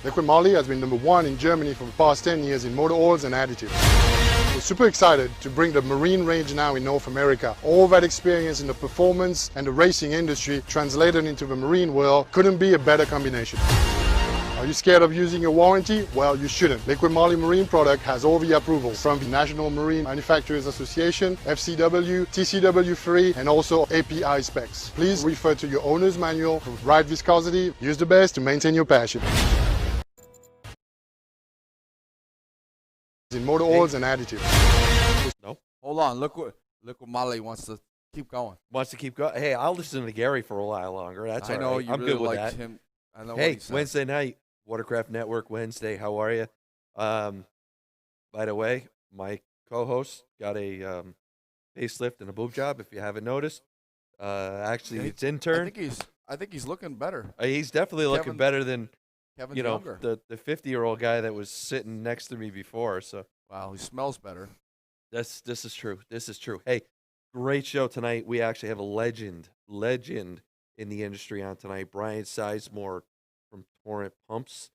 Liquid Moly has been #1 in Germany for the past 10 years in motor oils and additives. We're super excited to bring the marine range now in North America. All that experience in the performance and the racing industry translated into the marine world couldn't be a better combination. Are you scared of using a warranty? Well, you shouldn't. Liquid Moly Marine product has all the approvals from the National Marine Manufacturers Association, FCW, TCW3, and also API specs. Please refer to your owner's manual for right viscosity. Use the best to maintain your passion. In motor oils and additives. No. Hold on. Look what Molly wants to keep going. Wants to keep going. Hey, I'll listen to Gary for a while longer. That's I all know right. you I'm really good with liked that. him. I know what Hey, he said. Wednesday night, Watercraft Network Wednesday. How are you? By the way, my co-host got a facelift and a boob job. If you haven't noticed, actually, it's intern. I think he's looking better. He's definitely looking better than Kevin's you know younger. the 50-year-old guy that was sitting next to me before. So Wow, he smells better. this is true. This is true. Hey, great show tonight. We actually have a legend in the industry on tonight. Brian Sizemore from Torrent Pumps.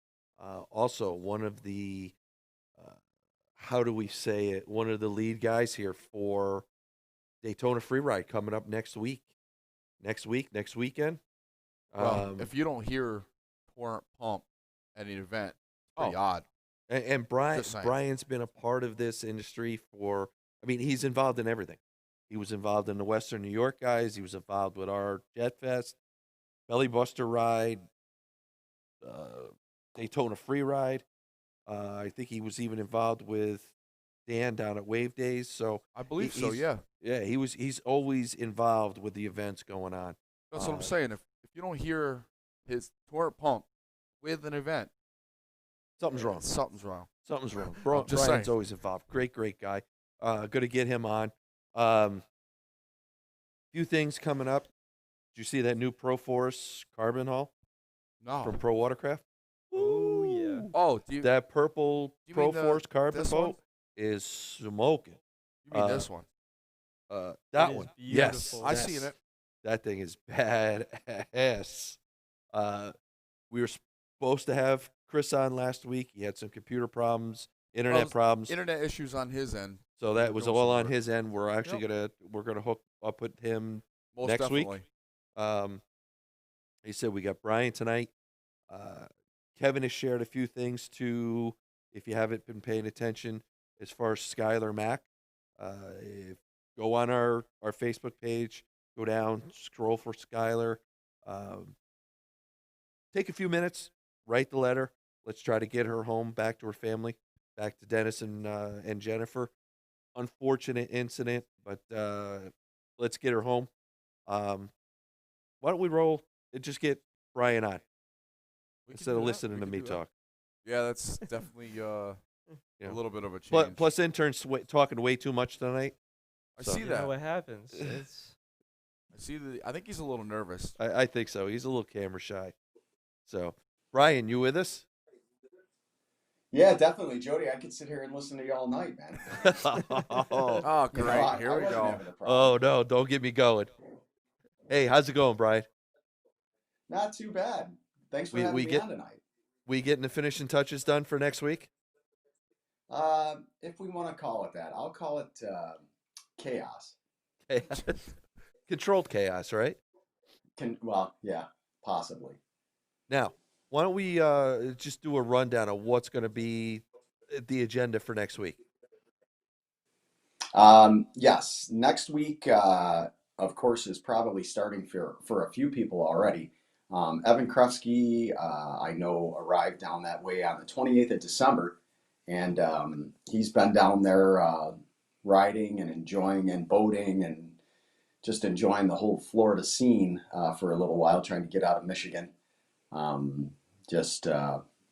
Also one of the how do we say it? One of the lead guys here for Daytona Freeride coming up next week. Next weekend. Well, if you don't hear Torrent Pump at an event, it's pretty odd. And Brian's been a part of this industry for, I mean, he's involved in everything. He was involved in the Western New York guys. He was involved with our Jet Fest, Belly Buster Ride, Daytona Freeride. I think he was even involved with Dan down at Wave Days. So I believe so. Yeah. Yeah, he's always involved with the events going on. That's what I'm saying. If you don't hear his Torrent Pump with an event, something's wrong. Something's wrong. Something's wrong. Just Brian's saying. always involved. Great guy. Good to get him on. Few things coming up. Did you see that new Pro Force carbon hull? No. From Pro Watercraft? Oh, yeah. Oh, that purple Pro Force carbon this boat one? is smoking. You mean this one? That It one. is Yes. beautiful. I seen it. That thing is badass. We were supposed to have Chris on last week. He had some computer problems, internet problems. Internet issues on his end. So that was Doing all some on work. his end. We're actually gonna hook up with him Most next definitely. week. He said we got Brian tonight. Kevin has shared a few things too. If you haven't been paying attention, as far as Skylar Mack, go on our Facebook page, go down, scroll for Skylar. Take a few minutes, write the letter. Let's try to get her home, back to her family, back to Dennis and Jennifer. Unfortunate incident, but let's get her home. Why don't we roll and just get Brian on instead of listening to me talk? Yeah, that's definitely a little bit of a Plus, change. plus intern's talking way too much tonight. I So- see You that. know what happens. It's I think he's a little nervous. I think so. He's a little camera shy. So, Brian, you with us? Yeah, definitely, Jody. I could sit here and listen to you all night, man. oh, Oh, You great. know, I Here we wasn't go. having a problem. no, don't get me going. Hey, how's it going, Brian? Not too bad. Thanks for We- having we me get- on tonight. We getting the finishing touches done for next week? If we want to call it that, I'll call it chaos. Controlled chaos, right? Well, yeah, possibly. Now, why don't we just do a rundown of what's going to be the agenda for next week? Yes, next week, of course, is probably starting for a few people already. Evan Krefsky, I know, arrived down that way on the 28th of December, and he's been down there riding and enjoying and boating and just enjoying the whole Florida scene for a little while, trying to get out of Michigan. Just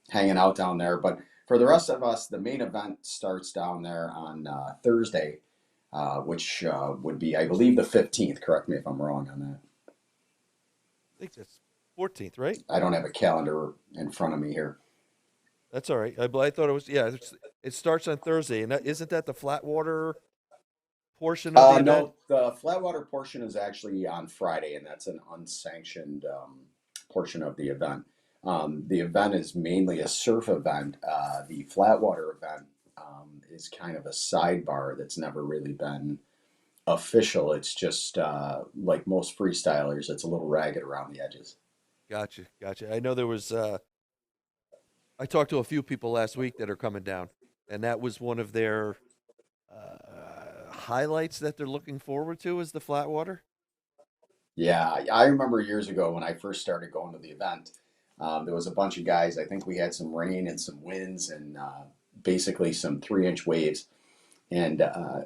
hanging out down there. But for the rest of us, the main event starts down there on Thursday, which would be, I believe, the 15th. Correct me if I'm wrong on that. I think that's 14th, right? I don't have a calendar in front of me here. That's all right. I thought it was, it starts on Thursday. And isn't that the Flatwater portion of the event? No, the Flatwater portion is actually on Friday, and that's an unsanctioned portion of the event. The event is mainly a surf event. The Flatwater event is kind of a sidebar that's never really been official. It's just like most freestylers, it's a little ragged around the edges. Gotcha, gotcha. I know there was. I talked to a few people last week that are coming down, and that was one of their highlights that they're looking forward to is the Flatwater. Yeah, I remember years ago when I first started going to the event, there was a bunch of guys. I think we had some rain and some winds and basically some 3-inch waves. And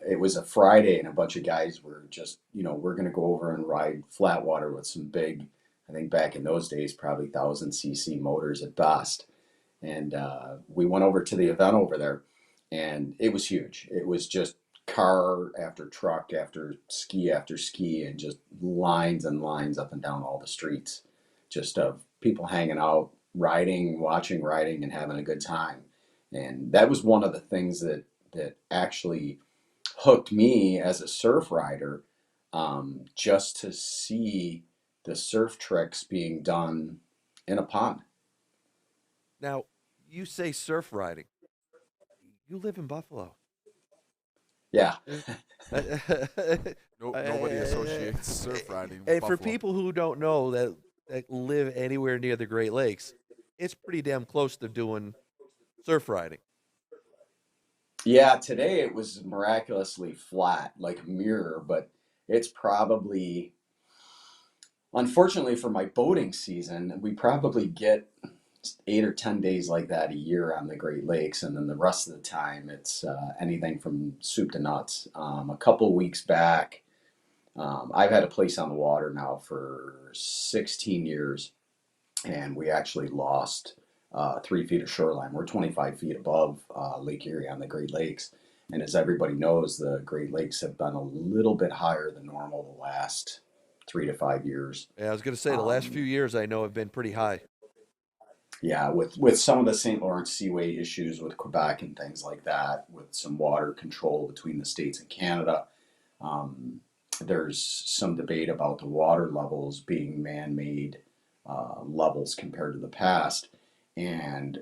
it was a Friday, and a bunch of guys were just, we're going to go over and ride flat water with some big, I think back in those days, probably 1,000 cc motors at best. And we went over to the event over there, and it was huge. It was just car after truck after ski, and just lines and lines up and down all the streets, just of people hanging out, riding, watching riding, and having a good time. And that was one of the things that actually hooked me as a surf rider, just to see the surf tricks being done in a pond. Now, you say surf riding. You live in Buffalo. Yeah. Nobody associates surf riding with And for Buffalo. people who don't know that live anywhere near the Great Lakes, it's pretty damn close to doing surf riding. Yeah, today it was miraculously flat, like a mirror, but it's probably, unfortunately for my boating season, we probably get 8 or 10 days like that a year on the Great Lakes, and then the rest of the time it's anything from soup to nuts. A couple weeks back, I've had a place on the water now for 16 years, and we actually lost 3 feet of shoreline. We're 25 feet above Lake Erie on the Great Lakes. And as everybody knows, the Great Lakes have been a little bit higher than normal the last 3 to 5 years. Yeah, I was going to say the last few years I know have been pretty high. Yeah, with some of the St. Lawrence Seaway issues with Quebec and things like that, with some water control between the States and Canada, um, there's some debate about the water levels being man-made levels compared to the past. And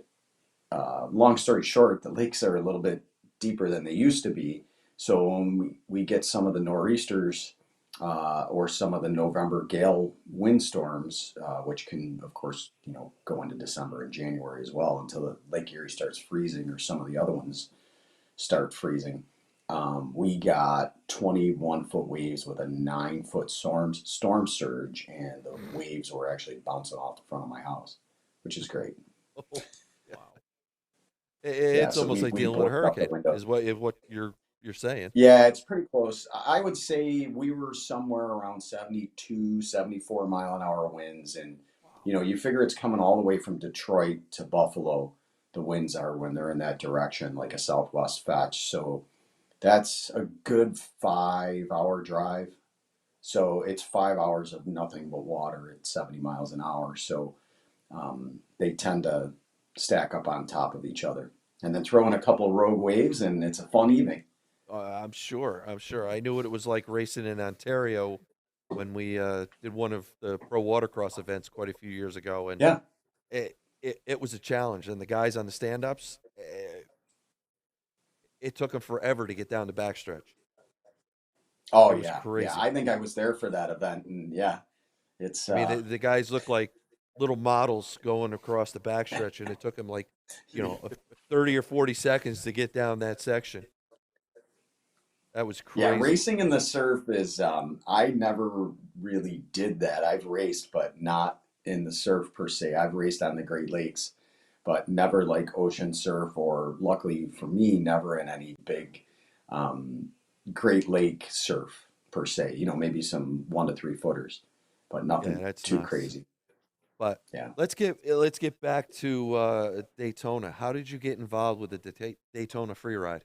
long story short, the lakes are a little bit deeper than they used to be. So when we get some of the nor'easters or some of the November gale windstorms, which can, of course, go into December and January as well until the Lake Erie starts freezing or some of the other ones start freezing. We got 21-foot waves with a 9-foot storm surge, and the waves were actually bouncing off the front of my house, which is great. Wow. Yeah, It's so almost like we dealing with a boarded up the hurricane, window. is what you're saying. Yeah, it's pretty close. I would say we were somewhere around 72, 74 mile an hour winds. And, you figure it's coming all the way from Detroit to Buffalo. The winds are when they're in that direction, like a southwest fetch. So that's a good 5 hour drive. So it's 5 hours of nothing but water at 70 miles an hour. So they tend to stack up on top of each other. And then throw in a couple of rogue waves, and it's a fun evening. I'm sure. I'm sure. I knew what it was like racing in Ontario when we did one of the pro watercross events quite a few years ago, and Yeah. it was a challenge. And the guys on the stand-ups, it took them forever to get down the backstretch. Oh It was yeah, yeah. crazy. I think I was there for that event, and yeah, it's I mean, the guys looked like little models going across the backstretch, and it took them like, 30 or 40 seconds to get down that section. That was yeah. crazy. Racing in the surf is. I never really did that. I've raced, but not in the surf per se. I've raced on the Great Lakes, but never like ocean surf, or luckily for me, never in any big um, Great Lake surf per se. Maybe some 1 to 3 footers, but Yeah, nothing that's too nuts. crazy. But Yeah. let's get back to Daytona. How did you get involved with the Daytona free ride?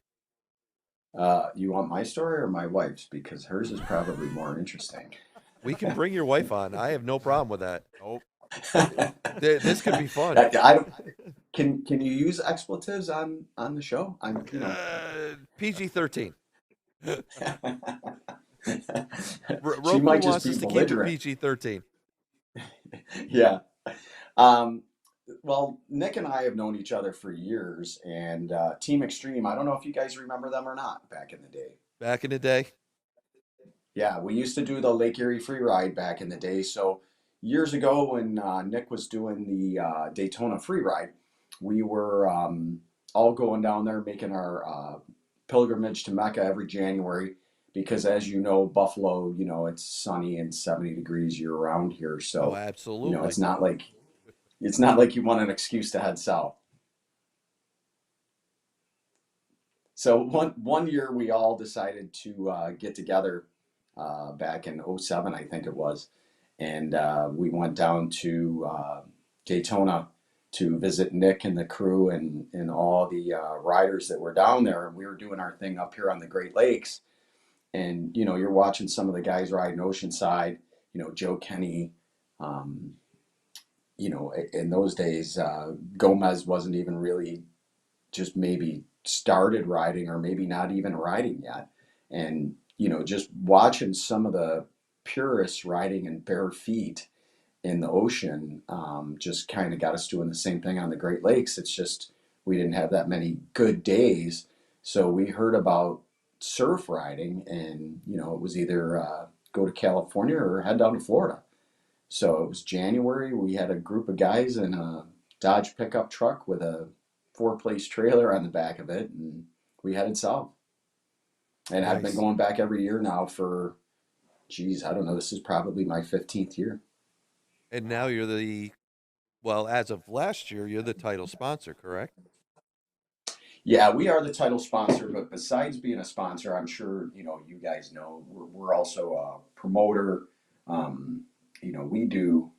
You want my story or my wife's? Because hers is probably more interesting. We can bring your wife on. I have no problem with that. Nope. This could be fun. I don't. Can you use expletives on the show? PG-13. She Roku might just wants be us to keep it belligerent. PG-13. Yeah. Um, Well, Nick and I have known each other for years, and Team Extreme. I don't know if you guys remember them or not back in the day. Back in the day. Yeah, we used to do the Lake Erie free ride back in the day. So years ago, when Nick was doing the Daytona free ride, we were all going down there making our pilgrimage to Mecca every January. Because as you know, Buffalo, it's sunny and 70 degrees year round here. Oh, So, absolutely. it's not like you want an excuse to head south. So one year we all decided to get together back in '07, I think it was, and we went down to Daytona to visit Nick and the crew and all the riders that were down there. And we were doing our thing up here on the Great Lakes, and you're watching some of the guys riding Oceanside. Joe Kenny. Um, in those days, Gomez wasn't even really just maybe started riding or maybe not even riding yet. And, just watching some of the purists riding in bare feet in the ocean just kind of got us doing the same thing on the Great Lakes. It's just we didn't have that many good days. So we heard about surf riding and, it was either go to California or head down to Florida. So it was January. We had a group of guys in a Dodge pickup truck with a four-place trailer on the back of it, and we headed south. And I've been Nice. going back every year now for, geez, I don't know. This is probably my 15th year. And now you're well, as of last year, you're the title sponsor, correct? Yeah, we are the title sponsor, but besides being a sponsor, I'm sure you guys know we're also a promoter. Um, we do.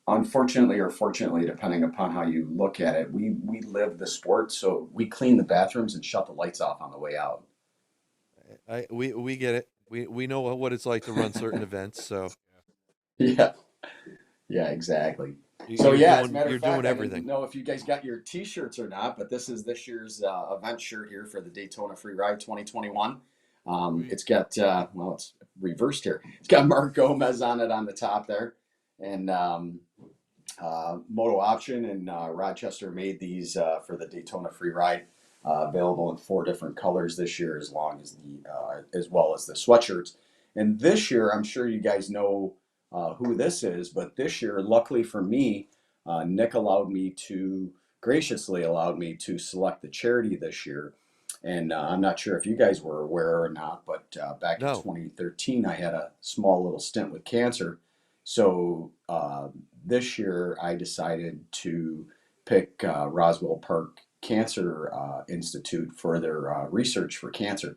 Unfortunately or fortunately, depending upon how you look at it, we live the sport, so we clean the bathrooms and shut the lights off on the way out. We get it. We know what it's like to run certain events. So Yeah, yeah, exactly. you- So you're yeah, as a doing matter you're of doing fact, I didn't everything. know if you guys got your T-shirts or not, but this is this year's event shirt here for the Daytona Free Ride 2021. Sweet. It's got well, it's reversed here. It's got Mark Gomez on it on the top there, and Moto Option in Rochester made these for the Daytona Free Ride, available in four different colors this year, as well as the sweatshirts. And this year, I'm sure you guys know who this is, but this year, luckily for me, Nick graciously allowed me to select the charity this year. And I'm not sure if you guys were aware or not, but back in No. 2013, I had a small little stint with cancer. So this year, I decided to pick Roswell Park Cancer Institute for their research for cancer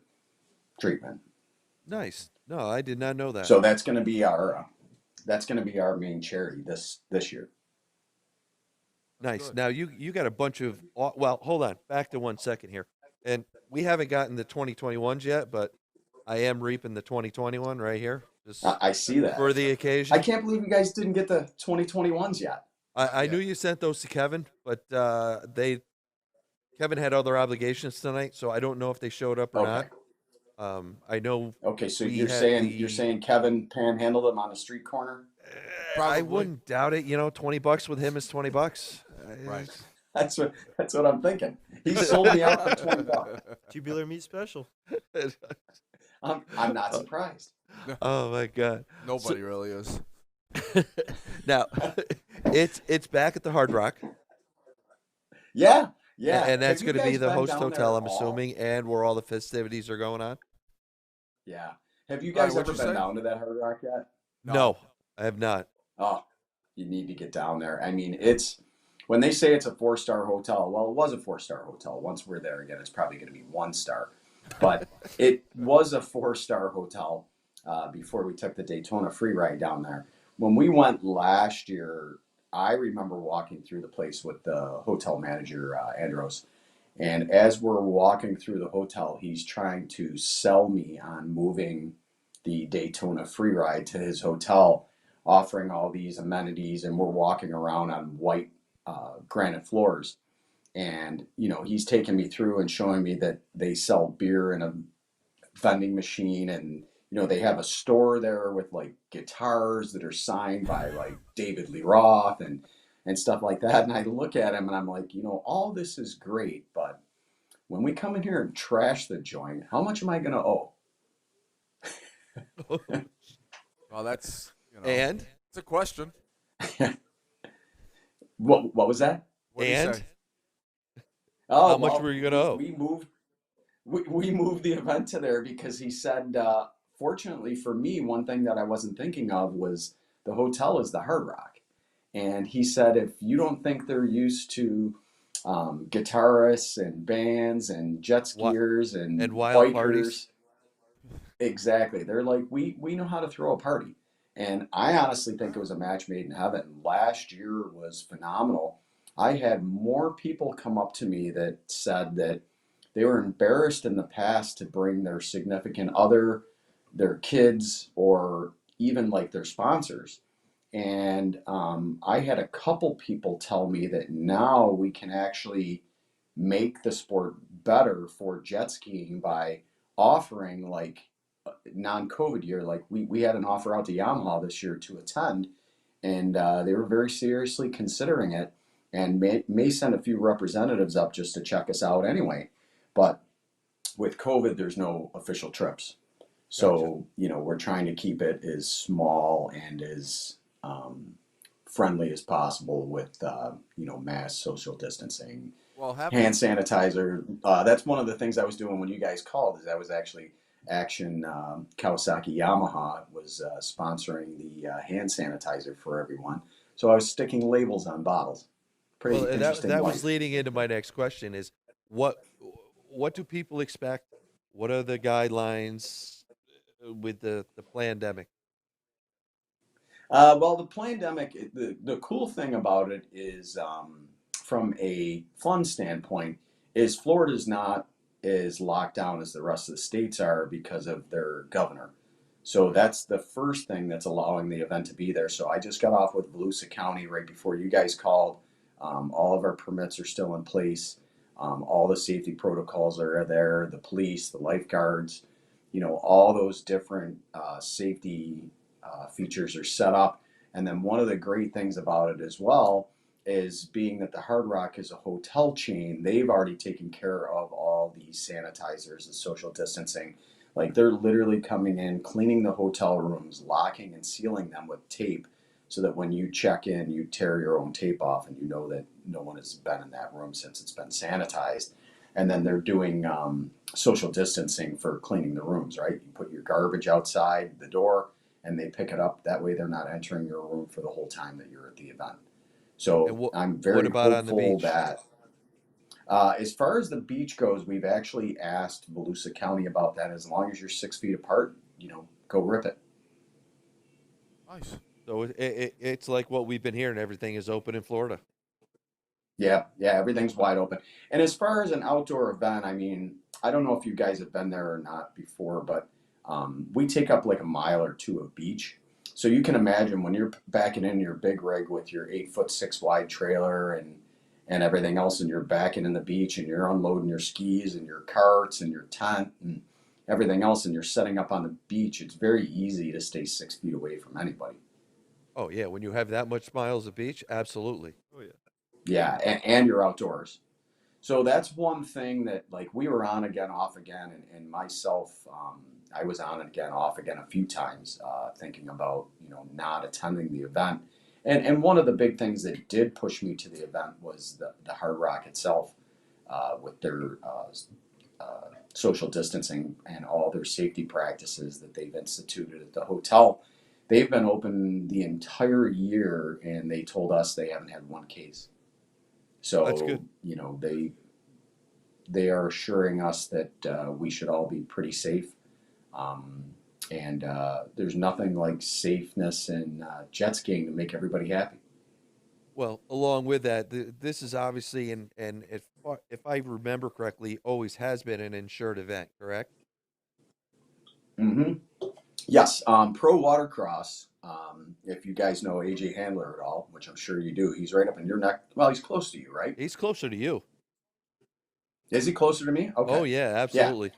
treatment. Nice. No, I did not know that. So that's going to be our main charity this year. Nice. Good. Now you got a bunch of well, hold on. Back to 1 second here. And we haven't gotten the 2021s yet, but I am reaping the 2021 right here, just I see that. for the I occasion. can't believe you guys didn't get the 2021s yet. I Yeah. knew you sent those to Kevin, but Kevin had other obligations tonight, so I don't know if they showed up or Okay. not. I know Okay. So we you're had saying the you're saying Kevin panhandled him on the street corner? I Probably. wouldn't doubt it. $20 with him is $20. Right. That's what I'm thinking. He sold me out for $20. Tubular meat special. I'm not surprised. Oh my god. Nobody really is. Now it's back at the Hard Rock. Yeah, yeah. And that's Have you going to be guys the been host down there hotel, at I'm all? assuming, and where all the festivities are going on. Yeah. Have you All right, guys what'd ever you been say? down to that Hard Rock yet? No, I have not. Oh, you need to get down there. I mean, it's when they say it's a four-star hotel. Well, it was a four-star hotel. Once we're there again, it's probably going to be one star. But it was a four-star hotel before we took the Daytona free ride down there. When we went last year, I remember walking through the place with the hotel manager, Andros. And as we're walking through the hotel, he's trying to sell me on moving the Daytona free ride to his hotel, offering all these amenities. And we're walking around on white granite floors. And, he's taking me through and showing me that they sell beer in a vending machine. And, they have a store there with like guitars that are signed by like David Lee Roth. And, and stuff like that. And I look at him and I'm like, all this is great, but when we come in here and trash the joint, how much am I going to owe? Well, that's, And it's a question. What was that? What do you say? Oh, how much well, were you gonna owe? we moved the event to there because he said, fortunately for me, one thing that I wasn't thinking of was the hotel is the Hard Rock. And he said, if you don't think they're used to guitarists and bands and jet What skiers and and wild parties? bikers, exactly, they're like, we know how to throw a party. And I honestly think it was a match made in heaven. Last year was phenomenal. I had more people come up to me that said that they were embarrassed in the past to bring their significant other, their kids, or even like their sponsors. And I had a couple people tell me that now we can actually make the sport better for jet skiing by offering like non-COVID year. Like we had an offer out to Yamaha this year to attend, and they were very seriously considering it, and may send a few representatives up just to check us out anyway. But with COVID, there's no official trips. Gotcha. So, we're trying to keep it as small and as friendly as possible with, mass social distancing, Well, hand having, sanitizer. That's one of the things I was doing when you guys called is I was actually Action Kawasaki Yamaha was sponsoring the hand sanitizer for everyone. So I was sticking labels on bottles. Pretty Well, that interesting that was life. leading into my next question is what what do people expect? What are the guidelines with the pandemic? Well, the pandemic, the cool thing about it is, from a fun standpoint, is Florida's not as locked down as the rest of the states are because of their governor. So right. that's the first thing that's allowing the event to be there. So I just got off with Volusia County right before you guys called. All of our permits are still in place. All the safety protocols are there. The police, the lifeguards, all those different safety features are set up. And then one of the great things about it as well is being that the Hard Rock is a hotel chain, they've already taken care of all the sanitizers, the social distancing. Like they're literally coming in, cleaning the hotel rooms, locking and sealing them with tape so that when you check in, you tear your own tape off and you know that no one has been in that room since it's been sanitized. And then they're doing social distancing for cleaning the rooms, right? You put your garbage outside the door and they pick it up. That way they're not entering your room for the whole time that you're at the event. And So I'm what very about on the hopeful beach? that as far as the beach goes, we've actually asked Volusia County about that. As long as you're 6 feet apart, go rip it. Nice. So it's like what we've been hearing. Everything is open in Florida. Yeah, yeah, everything's wide open. And as far as an outdoor event, I mean, I don't know if you guys have been there or not before, but we take up like a mile or two of beach. So you can imagine when you're backing in your big rig with your 8 foot six wide trailer and everything else, and you're backing in the beach and you're unloading your skis and your carts and your tent and everything else, and you're setting up on the beach. It's very easy to stay 6 feet away from anybody. Oh yeah, when you have that much miles of beach, absolutely. Oh yeah. Yeah, and you're outdoors. So that's one thing that like we were on again, off again, and myself, I was on again, off again a few times, thinking about not attending the event. And one of the big things that did push me to the event was the Hard Rock itself, with their social distancing and all their safety practices that they've instituted at the hotel. They've been open the entire year, and they told us they haven't had one case. That's So good. they are assuring us that we should all be pretty safe. Um, and there's nothing like safeness in jet skiing to make everybody happy. Well, along with that, this is obviously and if I remember correctly, always has been an insured event, correct? Hmm. Yes, Pro Watercross. If you guys know AJ Handler at all, which I'm sure you do, he's right up in your neck. Well, he's close to you, right? He's closer to you. Is he closer to me? Oh Okay. yeah, Yeah. absolutely.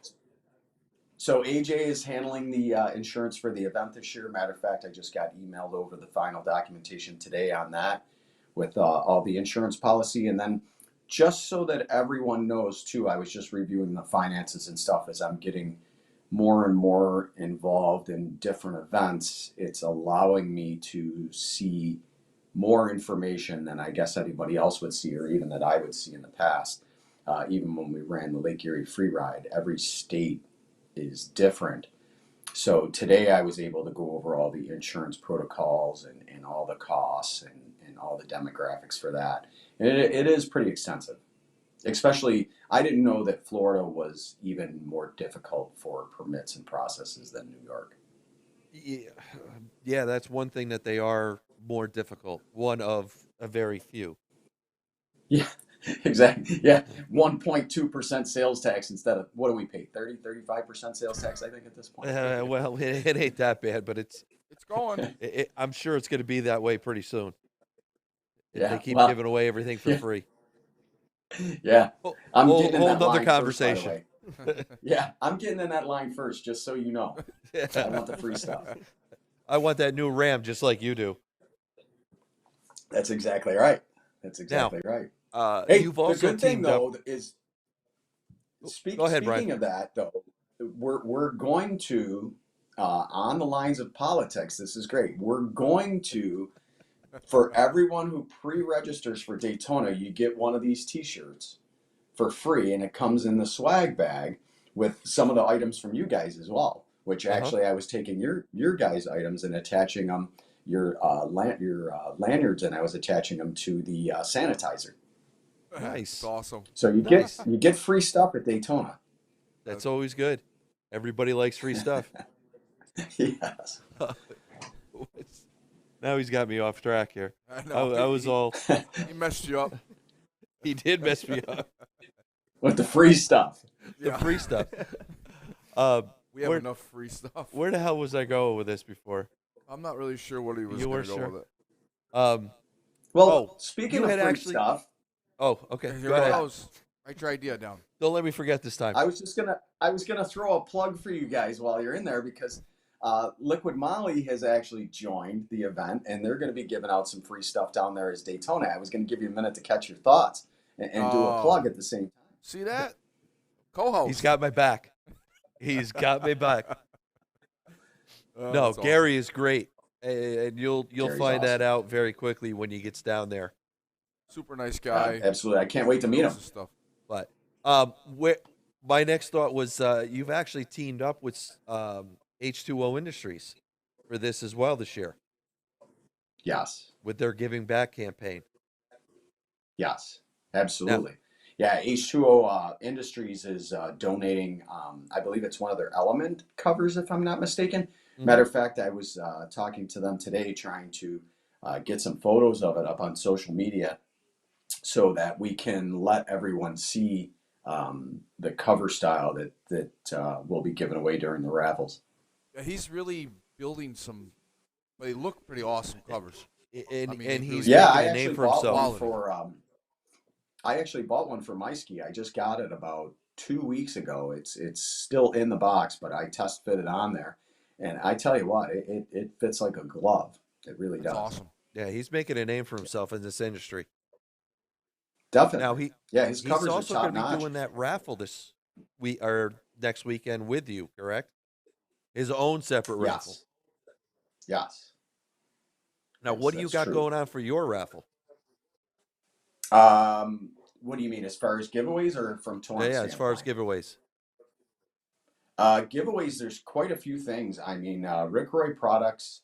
So AJ is handling the insurance for the event this year. Matter of fact, I just got emailed over the final documentation today on that. with all the insurance policy. And then just so that everyone knows too, I was just reviewing the finances and stuff as I'm getting more and more involved in different events. It's allowing me to see more information than I guess anybody else would see, or even that I would see in the past. Even when we ran the Lake Erie Free Ride, every state is different. So today I was able to go over all the insurance protocols and all the costs and all the demographics for that. And it is pretty extensive. Especially, I didn't know that Florida was even more difficult for permits and processes than New York. Yeah, that's one thing that they are more difficult. One of a very few. Yeah, exactly. Yeah, 1.2% sales tax instead of, what do we pay, 35% sales tax, I think, at this point. Well, it ain't that bad, but it's going. I'm sure it's going to be that way pretty soon. Yeah, They keep well, giving away everything for free. Yeah, I'm getting in whole that nother line conversation. first, by the way. Yeah, I'm getting in that line first, just so you know. I want the free stuff. I want that new Ram just like you do. That's exactly right. That's exactly right. Hey, You've also the good thing, teamed up. though, is Go ahead, speaking Brian. of that, though, we're going to, on the lines of politics, this is great. We're going to, for everyone who pre-registers for Daytona, you get one of these T-shirts for free, and it comes in the swag bag with some of the items from you guys as well. Which actually, I was taking your guys' items and attaching them, your lanyards, and I was attaching them to the sanitizer. Nice. That's awesome. So you get free stuff at Daytona. That's always good. Everybody likes free stuff. Yes. Now he's got me off track here. I know. I was all. He messed you up. He did mess me up. With the free stuff. The free stuff. We have enough free stuff. Where the hell was I going with this before? I'm not really sure what he was You going were to go sure? with it. Well, speaking of had free actually- stuff, Oh, okay. Here Go ahead. goes. Write your idea down. Don't let me forget this time. I was gonna throw a plug for you guys while you're in there, because Liquid Molly has actually joined the event, and they're going to be giving out some free stuff down there as Daytona. I was going to give you a minute to catch your thoughts and do a plug at the same time. See that? Co-host. He's got my back. He's got my back. No, that's Gary is great, and you'll Gary's find that awesome. out very quickly when he gets down there. Super nice guy. Absolutely, I can't wait to meet him. Knows his stuff. But my next thought was you've actually teamed up with H2O Industries for this as well this year Yes, with their Giving Back campaign. yes, absolutely. Yeah, H2O Industries is donating. I believe it's one of their Element covers, if I'm not mistaken. Mm-hmm. Matter of fact, I was talking to them today, trying to get some photos of it up on social media, so that we can let everyone see the cover style that will be given away during the raffles. Yeah, he's really building some. They look pretty awesome covers. And he's Yeah, making I a name actually for bought himself. one for. I actually bought one for my ski. I just got it about 2 weeks ago. It's still in the box, but I test fit it on there, and I tell you what, it fits like a glove. It really That's does. awesome. Yeah, he's making a name for himself in this industry. Definitely. Now his he's covers also are going top to be notch. doing that raffle this week or next weekend with you, correct? His own separate raffle. Yes. Now, Yes, what do you that's got true. going on for your raffle? What do you mean, as far as giveaways or from torrent? Yeah, as far as standpoint? giveaways. Giveaways, there's quite a few things. I mean, Rick Roy Products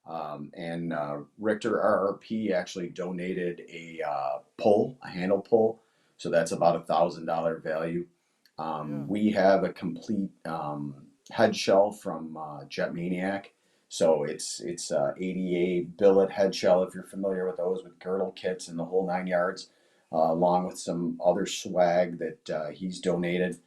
and Richter RRP actually donated a handle pull. So that's about $1,000 value. We have a complete head shell from Jet Maniac. So it's ADA billet head shell, if you're familiar with those, with girdle kits and the whole 9 yards, along with some other swag that he's donated.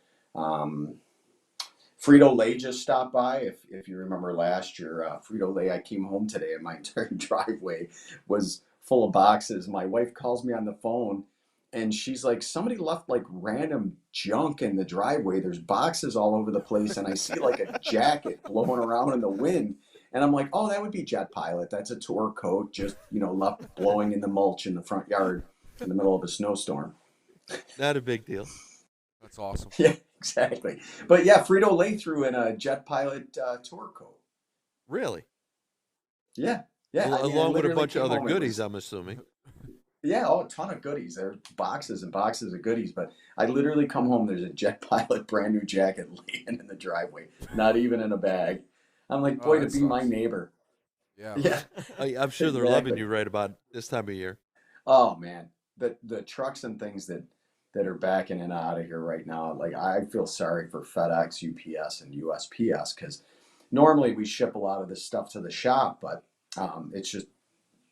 Frito-Lay just stopped by. If you remember last year, Frito-Lay, I came home today and my entire driveway was full of boxes. My wife calls me on the phone and she's like, somebody left like random junk in the driveway. There's boxes all over the place and I see like a jacket blowing around in the wind. And I'm like, oh, that would be Jet Pilot. That's a tour coat, just, left blowing in the mulch in the front yard in the middle of a snowstorm. Not a big deal. That's awesome. Yeah, exactly. But yeah, Frito-Lay threw in a Jet Pilot tour coat. Really? Yeah. Yeah. I Along with a literally bunch of came other home, it goodies, was- I'm assuming. Yeah, a ton of goodies. There are boxes and boxes of goodies, but I literally come home, there's a Jet Pilot brand new jacket laying in the driveway, not even in a bag. I'm like, boy, to that be my sucks. neighbor. Yeah. Yeah, I'm sure they're loving exactly. you right about this time of year. Oh man, the trucks and things that are backing in and out of here right now, like I feel sorry for FedEx, UPS, and USPS because normally we ship a lot of this stuff to the shop, but it's just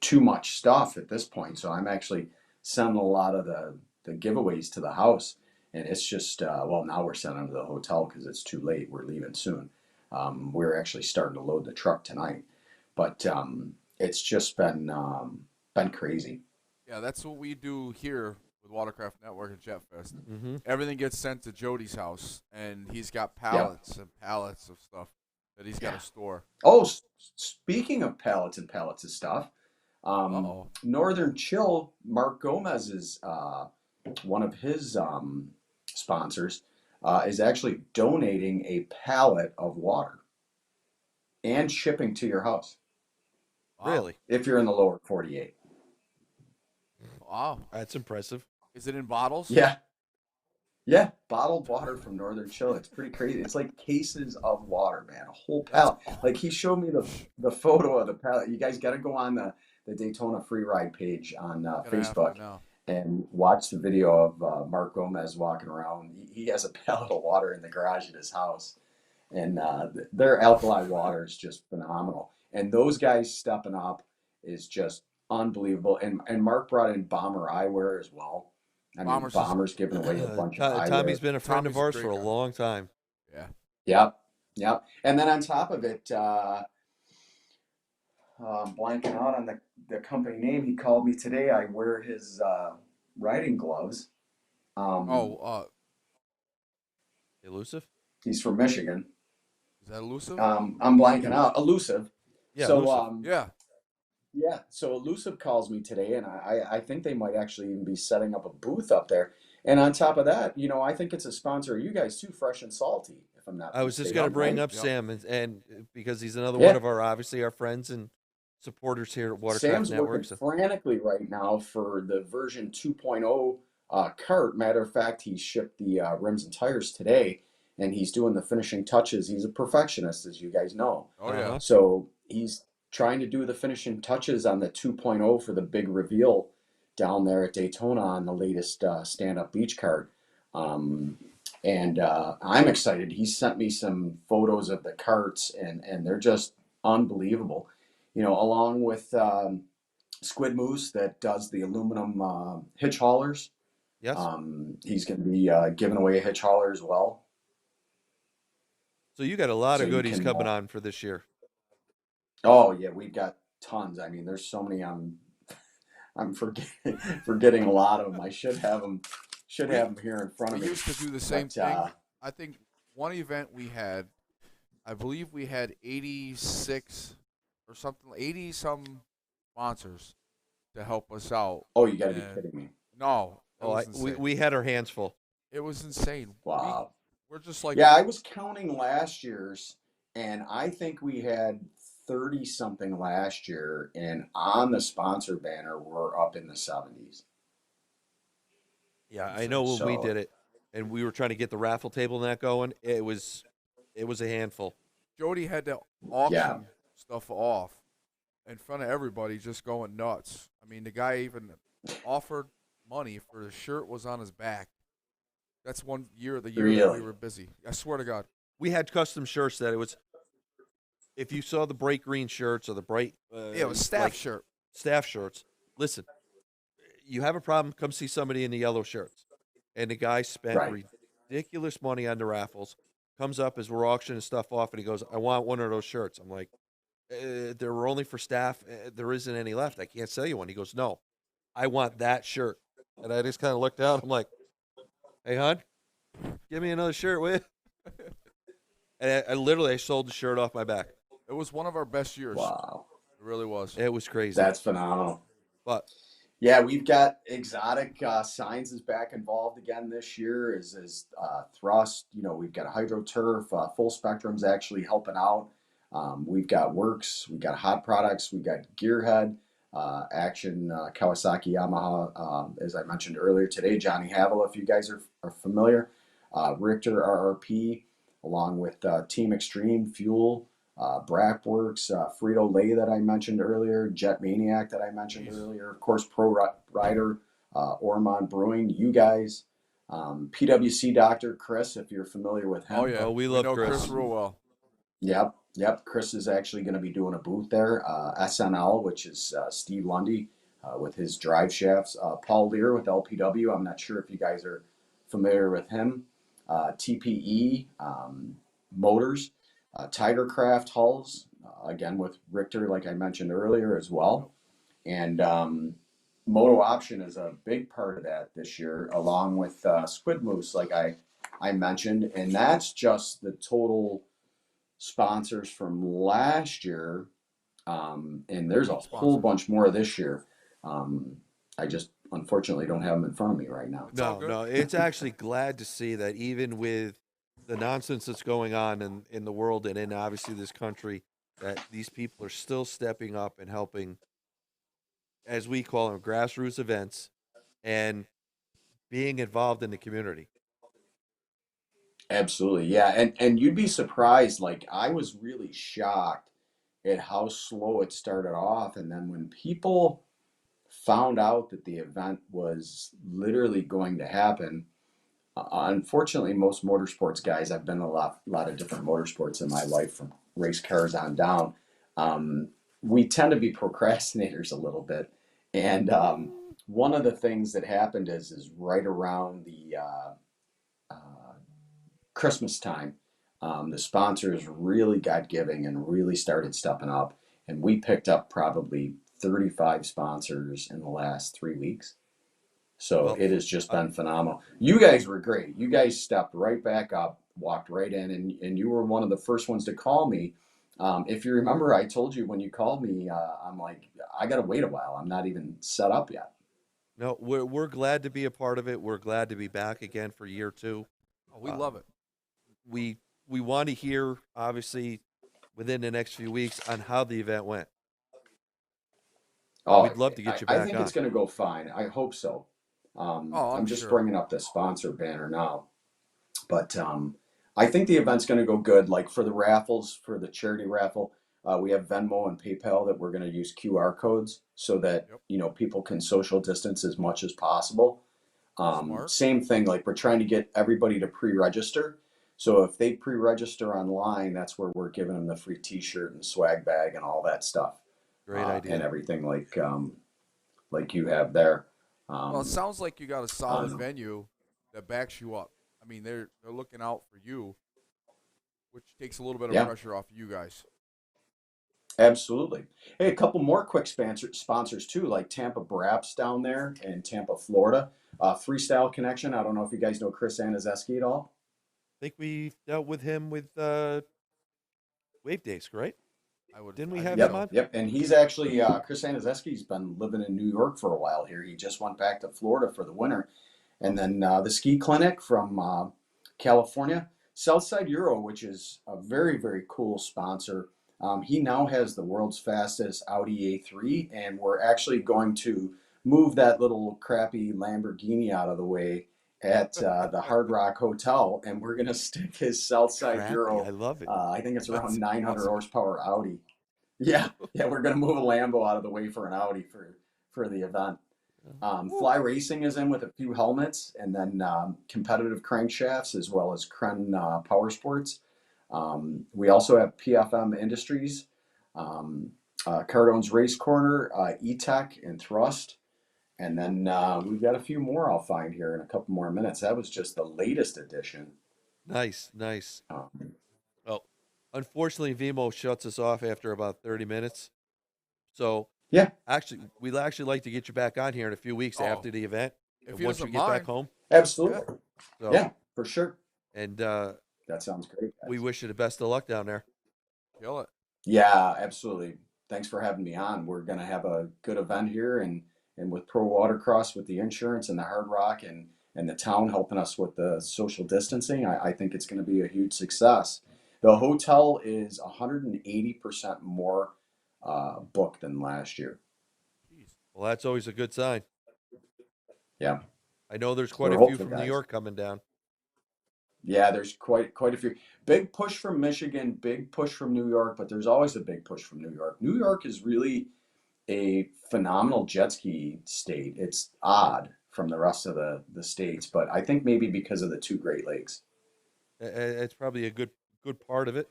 too much stuff at this point. So I'm actually sending a lot of the giveaways to the house, and it's just well, now we're sending them to the hotel because it's too late. We're leaving soon. We're actually starting to load the truck tonight, but it's just been crazy. Yeah, that's what we do here with Watercraft Network and JetFest. Mm-hmm. Everything gets sent to Jody's house, and he's got Yeah. pallets and pallets of stuff that he's got Yeah. to store. Oh, speaking of pallets and pallets of stuff, Uh-oh. Northern Chill, Mark Gomez is one of his sponsors, is actually donating a pallet of water and shipping to your house Wow. Really? if you're in the lower 48. Wow. That's impressive. Is it in bottles? Yeah. Yeah, bottled water from Northern Chill. It's pretty crazy. It's like cases of water, man. A whole pallet. Like he showed me the photo of the pallet. You guys got to go on the Daytona Free Ride page on Gonna have to Facebook now. and watch the video of Mark Gomez walking around. He has a pallet of water in the garage at his house, and their alkaline water is just phenomenal. And those guys stepping up is just unbelievable. And Mark brought in Bomber Eyewear as well. I mean, Bomber's giving away a bunch of eyewear. Tommy's been a friend of Tommy's a ours great for a guy. long time. Yeah. Yep. And then on top of it, blanking out on the company name. He called me today. I wear his riding gloves. Elusive? He's from Michigan. Is that elusive? I'm blanking out. Elusive. Yeah, So Elusive. Yeah. yeah. So Elusive calls me today, and I think they might actually even be setting up a booth up there. And on top of that, I think it's a sponsor of you guys too, Fresh and Salty. If I'm not I was just mistaken, going to bring right? up Yep. Sam, and because he's another Yeah. one of obviously our friends and supporters here at Watercraft Sam's Network. working frantically right now for the version 2.0 cart. Matter of fact, he shipped the rims and tires today, and he's doing the finishing touches. He's a perfectionist, as you guys know. Oh, yeah. Uh-huh. So he's trying to do the finishing touches on the 2.0 for the big reveal down there at Daytona on the latest stand-up beach cart. And I'm excited. He sent me some photos of the carts, and they're just unbelievable. Along with Squid Moose that does the aluminum hitch haulers. Yes. He's going to be giving away a hitch hauler as well. So you got a lot So of you goodies can, coming on for this year. Oh yeah, we've got tons. I mean, there's so many. I'm forgetting a lot of them. I should have them here in front of We me. used to do the same But, thing. I think one event we had, I believe we had 86 or something, 80 some sponsors to help us out. Oh, you got to be And- kidding me! No, it Oh, was insane. we had our hands full. It was insane. Wow. We're just like, Yeah, I was counting last year's, and I think we had 30 something last year, and on the sponsor banner, we're up in the 70s. Yeah, I know when we So- did it, and we were trying to get the raffle table and that going. It was a handful. Jody had to auction Yeah. stuff off in front of everybody, just going nuts. I mean, the guy even offered money for the shirt was on his back. That's one year of the year that we Really? were busy. I swear to God. We had custom shirts that it was. If you saw the bright green shirts or the bright, Yeah, it was staff like shirt. staff shirts. Listen, you have a problem, come see somebody in the yellow shirts. And the guy spent Right. ridiculous money on the raffles. Comes up as we're auctioning stuff off, and he goes, "I want one of those shirts." I'm like, "They were only for staff. There isn't any left. I can't sell you one." He goes, "No, I want that shirt." And I just kind of looked down. I'm like, "Hey, hon, give me another shirt, will you?" And I literally sold the shirt off my back. It was one of our best years. Wow, It really was. It was crazy. that's phenomenal. But Yeah, we've got exotic signs is back involved again this year. Is thrust. You know, we've got hydroturf. Full Spectrum's actually helping out. We've got Works. We've got Hot Products. We've got Gearhead. Action Kawasaki Yamaha. As I mentioned earlier today, Johnny Havel, if you guys are familiar. Richter RRP, along with Team Extreme Fuel. Brackworks, Frito-Lay that I mentioned earlier, Jet Maniac that I mentioned earlier, of course, Rider, Ormond Brewing, you guys, PWC Doctor Chris, if you're familiar with him. Oh yeah, we love know Chris. real well. Yep. Chris is actually going to be doing a booth there. SNL, which is Steve Lundy with his drive shafts. Paul Lear with LPW. I'm not sure if you guys are familiar with him. TPE Motors. Tigercraft hulls, again with Richter, like I mentioned earlier as well. And Moto Option is a big part of that this year, along with Squid Moose, like I mentioned. And that's just the total sponsors from last year. And there's a whole bunch more this year. I just unfortunately don't have them in front of me right now. No, it's actually glad to see that even with the nonsense that's going on in the world and in obviously this country, that these people are still stepping up and helping, as we call them, grassroots events and being involved in the community. Absolutely, yeah. And you'd be surprised, like I was really shocked at how slow it started off. And then when people found out that the event was literally going to happen, unfortunately, most motorsports guys, I've been in a lot of different motorsports in my life, from race cars on down. We tend to be procrastinators a little bit, and one of the things that happened is right around the Christmas time, the sponsors really got giving and really started stepping up, and we picked up probably 35 sponsors in the last 3 weeks. So Well, it has just been phenomenal. You guys were great. You guys stepped right back up, walked right in, and you were one of the first ones to call me. If you remember, I told you when you called me, I'm like, I got to wait a while. I'm not even set up yet. No, we're glad to be a part of it. We're glad to be back again for year 2. Oh, we love it. We want to hear, obviously, within the next few weeks on how the event went. Oh, We'd love to get you back I think on. it's going to go fine. I hope so. I'm just sure. bringing up the sponsor banner now. But I think the event's going to go good. Like for the raffles, for the charity raffle, we have Venmo and PayPal that we're going to use QR codes so that people can social distance as much as possible. Same thing, like we're trying to get everybody to pre-register. So if they pre-register online, that's where we're giving them the free T-shirt and swag bag and all that stuff. Great idea. And everything like you have there. Well, it sounds like you got a solid venue that backs you up. I mean, they're looking out for you, which takes a little bit of pressure off of you guys. Absolutely. Hey, a couple more quick sponsors too, like Tampa Braps down there in Tampa, Florida. Freestyle Connection. I don't know if you guys know Chris Anazeski at all. I think we dealt with him with Wave Days, right? Didn't we have him on? Yep. And he's actually, Chris Anazeski's been living in New York for a while here. He just went back to Florida for the winter. And then the Ski Clinic from California. Southside Euro, which is a very, very cool sponsor. He now has the world's fastest Audi A3, and we're actually going to move that little crappy Lamborghini out of the way at the Hard Rock Hotel, and we're going to stick his Southside Euro. I love it. I think it's around 900 horsepower Audi. Yeah, we're going to move a Lambo out of the way for an Audi for the event. Fly Racing is in with a few helmets, and then competitive crankshafts as well as Kren Power Sports. We also have PFM Industries, Cardone's Race Corner, E-Tech, and Thrust. And then we've got a few more I'll find here in a couple more minutes. That was just the latest edition. Nice. Well, unfortunately, Vimo shuts us off after about 30 minutes. So, we'd actually like to get you back on here in a few weeks after the event. Once you get back home. Absolutely. So, yeah, for sure. And that sounds great, guys. We wish you the best of luck down there. Kill it. Yeah, absolutely. Thanks for having me on. We're going to have a good event here, and with Pro Watercross, with the insurance and the Hard Rock and the town helping us with the social distancing, I think it's going to be a huge success. The hotel is 180% more booked than last year. Jeez. Well, that's always a good sign. Yeah, I know there's so quite we're a few hopeful, from New guys. York coming down. Yeah, there's quite a few. Big push from Michigan, big push from New York, but there's always a big push from New York. New York is really a phenomenal jet ski state. It's odd from the rest of the states, but I think maybe because of the two Great Lakes. It's probably a good part of it.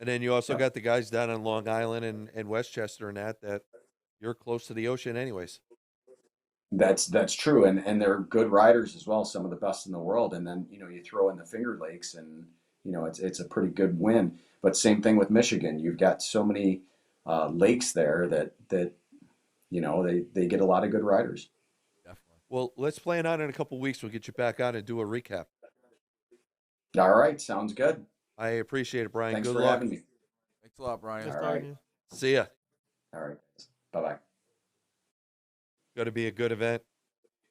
And then you also Yep. got the guys down on Long Island and Westchester and that you're close to the ocean anyways. That's true, and they're good riders as well, some of the best in the world. And then you throw in the Finger Lakes, and it's a pretty good win. But same thing with Michigan. You've got so many lakes there that they get a lot of good riders. Definitely. Well, let's plan on in a couple weeks. We'll get you back on and do a recap. All right, sounds good. I appreciate it, Brian. Thanks Good for luck. having me. Thanks a lot, Brian. Nice All talking right, to you. See ya. all right. Bye bye. Going to be a good event.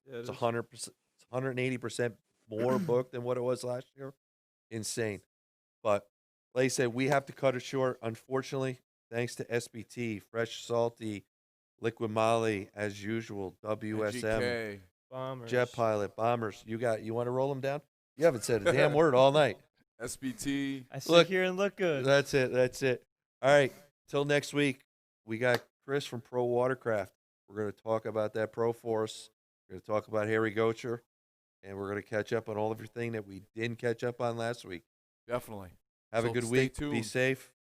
Yeah, It's it is. 100%, 180% more booked than what it was last year. Insane. But like I said, we have to cut it short. Unfortunately, thanks to SBT, Fresh Salty, Liquid Molly, as usual, WSM, NGK. Bombers. Jet Pilot, Bombers. You want to roll them down? You haven't said a damn word all night. SBT. I sit Look, here and look good. That's it. That's it. All right. Till next week, we got Chris from Pro Watercraft. We're going to talk about that Pro Force. We're going to talk about Harry Gocher, and we're going to catch up on all of everything that we didn't catch up on last week. Definitely. Have a So good stay week. Be tuned. safe.